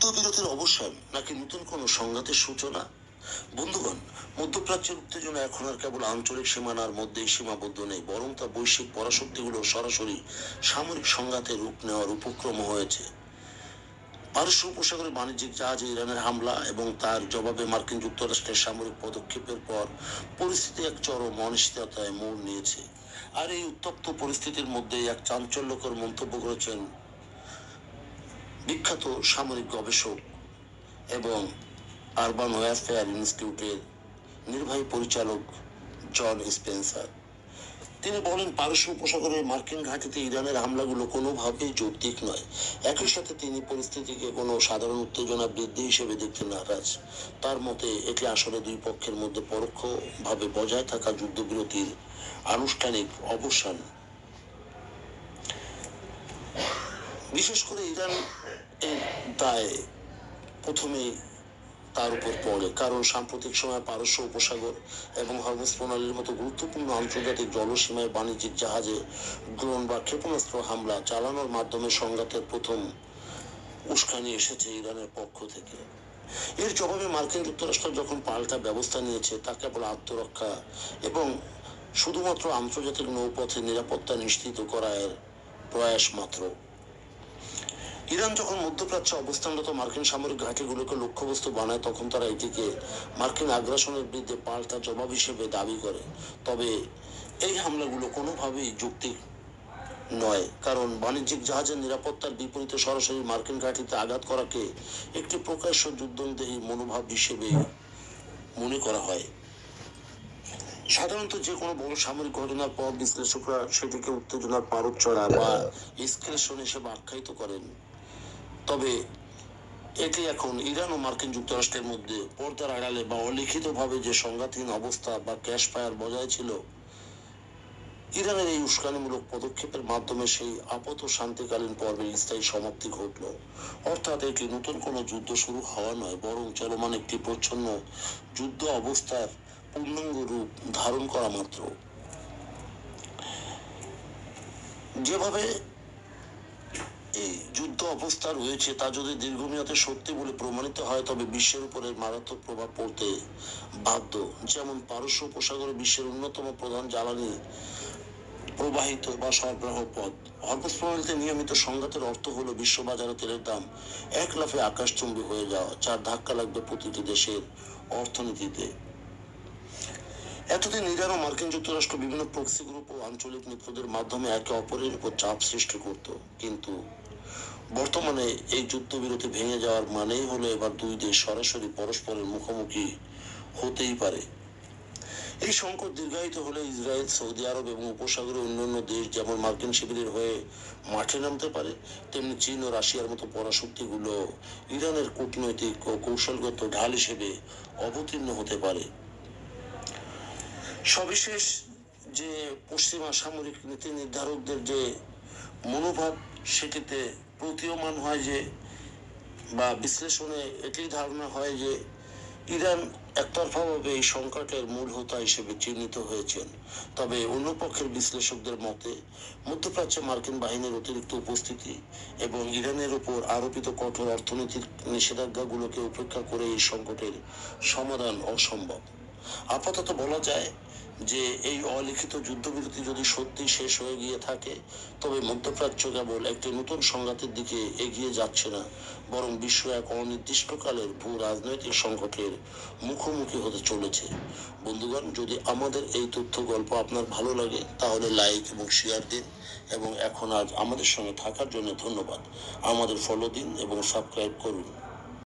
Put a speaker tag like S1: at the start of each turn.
S1: যুদ্ধবিরতির অবসান নাকি নতুন কোনো সংঘাতের সূচনা? বন্ধুগণ, মধ্যপ্রাচ্যের উত্তেজনা এখন আর কেবল আঞ্চলিক সীমানার মধ্যেই সীমাবদ্ধ নেই, বরং তা বৈশ্বিক পরাশক্তিগুলো সরাসরি সামরিক সংঘাতের রূপ নেওয়ার উপক্রম হয়েছে। পারস্য উপসাগরে বাণিজ্যিক জাহাজে ইরানের হামলা এবং তার জবাবে মার্কিন যুক্তরাষ্ট্রের সামরিক পদক্ষেপের পর পরিস্থিতি এক চরম অনিশ্চয়তায় মোড় নিয়েছে। আর এই উত্তপ্ত পরিস্থিতির মধ্যে এক চাঞ্চল্যকর মন্তব্য করেছেন বিখ্যাত সামরিক গবেষক এবং আরবান ওয়ারফেয়ার ইনস্টিটিউটের নির্বাহী পরিচালক জন স্পেন্সার। তিনি বলেন, পারস্য উপসাগরের মার্কিন ঘাঁটিতে ইরানের হামলাগুলো কোনোভাবেই যৌক্তিক নয়। একই সাথে তিনি পরিস্থিতিকে কোনো সাধারণ উত্তেজনা বৃদ্ধি হিসেবে দেখতে নারাজ। তার মতে এটি আসলে দুই পক্ষের মধ্যে পরোক্ষভাবে বজায় থাকা যুদ্ধবিরতির আনুষ্ঠানিক অবসান। বিশেষ করে ইরান এর দায় প্রথমে তার উপর পড়ে, কারণ সাম্প্রতিক সময়ে পারস্য উপসাগর এবং হরমুজ প্রণালীর মতো গুরুত্বপূর্ণ আন্তর্জাতিক জলসীমায় বাণিজ্যিক জাহাজে ড্রোন বা ক্ষেপণাস্ত্র হামলা চালানোর মাধ্যমে সংঘাতের প্রথম উস্কানি এসেছে ইরানের পক্ষ থেকে। এর জবাবে মার্কিন যুক্তরাষ্ট্র যখন পাল্টা ব্যবস্থা নিয়েছে, তা কেবল আত্মরক্ষা এবং শুধুমাত্র আন্তর্জাতিক নৌপথে নিরাপত্তা নিশ্চিত করার প্রয়াস মাত্র। ইরান যখন মধ্যপ্রাচ্যে অবস্থানরত মার্কিন সামরিক ঘাঁটিগুলোকে লক্ষ্যবস্তু বানায়, তখন তারা এটিকে মার্কিন আগ্রাসনের বিরুদ্ধে পাল্টা জবাব হিসেবে দাবি করে। তবে এই হামলাগুলো কোনোভাবেই যৌক্তিক নয়, কারণ বাণিজ্যিক জাহাজের নিরাপত্তার বিপরীতে সরাসরি মার্কিন ঘাঁটিতে আঘাত করাকে একটি প্রকাশ্য যুদ্ধদেহী মনোভাব হিসেবে মনে করা হয়। সাধারণত যে কোনো বড় সামরিক ঘটনার পর বিশ্লেষকরা সেটিকে উত্তেজনার পারদ চড়া বা এসকেলেশন হিসেবে আখ্যায়িত করেন। তবে এটি এখন ইরান ও মার্কিন যুক্তরাষ্ট্রের মধ্যে পর্দার আড়ালে বা অলিখিতভাবে যে সংঘাতহীন অবস্থা বা ক্যাশ ফায়ার বজায় ছিল, ইরানের এই উস্কানিমূলক পদক্ষেপের মাধ্যমে সেই আপাত শান্তিকালীন পর্বের স্থায়ী সমাপ্তি ঘটল। অর্থাৎ এটি নতুন কোনো যুদ্ধ শুরু হওয়া নয়, বরং চলমান একটি প্রচ্ছন্ন যুদ্ধ অবস্থার পূর্ণাঙ্গ রূপ ধারণ করা মাত্র। যেভাবে এই যুদ্ধ অবস্থা রয়েছে, তা যদি দীর্ঘমেয়াদে সত্যি বলে প্রমাণিত হয়, তবে বিশ্বের উপরে মারাত্মক প্রভাব পড়তে বাধ্য। যেমন পারস্য উপসাগরে বিশ্বের অন্যতম প্রধান জ্বালানি প্রবাহিত বা সরবরাহ পথ। হরমুজ প্রণালীতে নিয়মিত সংঘাতের অর্থ হলো বিশ্ববাজারে তেলের দাম এক লাফে আকাশচুম্বী হয়ে যাওয়া, যার ধাক্কা লাগবে প্রতিটি দেশের অর্থনীতিতে। এতদিন ইরান ও মার্কিন যুক্তরাষ্ট্র বিভিন্ন প্রক্সি গ্রুপ ও আঞ্চলিক মিত্রদের মাধ্যমে একে অপরের উপর চাপ সৃষ্টি করত, কিন্তু বর্তমানে এই যুদ্ধবিরতি ভেঙে যাওয়ার মানেই হলো এবার দুই দেশ সরাসরি পরস্পরের মুখোমুখি হতেই পারে। এই সংকট দীর্ঘায়িত হলে ইসরায়েল, সৌদি আরব এবং উপসাগরের অন্যান্য দেশ যেমন মার্কিন শিবিরের হয়ে মাঠে নামতে পারে, তেমনি চীন ও রাশিয়ার মতো পরাশক্তিগুলো ইরানের কূটনৈতিক ও কৌশলগত ঢাল হিসেবে অবতীর্ণ হতে পারে। সবিশেষ যে পশ্চিমা সামরিক নীতি নির্ধারকদের যে মনোভাব, সেটিতে প্রতীয়মান হয় যে, বা বিশ্লেষণে এটি ধারণা হয় যে ইরান একতরফাভাবে এই সংকটের মূল হোতা হিসেবে চিহ্নিত হয়েছেন। তবে অন্য পক্ষের বিশ্লেষকদের মতে মধ্যপ্রাচ্যে মার্কিন বাহিনীর অতিরিক্ত উপস্থিতি এবং ইরানের উপর আরোপিত কঠোর অর্থনৈতিক নিষেধাজ্ঞাগুলোকে উপেক্ষা করে এই সংকটের সমাধান অসম্ভব। আপাতত বলা যায় যে এই অলিখিত যুদ্ধবিরতি যদি সত্যি শেষ হয়ে গিয়ে থাকে, তবে মধ্যপ্রাচ্য কেবল একটি নতুন সংঘাতের দিকে এগিয়ে যাচ্ছে না, বরং বিশ্ব এক অনির্দিষ্টকালের ভূ রাজনৈতিক সংকটের মুখোমুখি হতে চলেছে। বন্ধুগণ, যদি আমাদের এই তথ্য গল্প আপনার ভালো লাগে, তাহলে লাইক এবং শেয়ার দিন, এবং এখন আজ আমাদের সঙ্গে থাকার জন্য ধন্যবাদ। আমাদের ফলো দিন এবং সাবস্ক্রাইব করুন।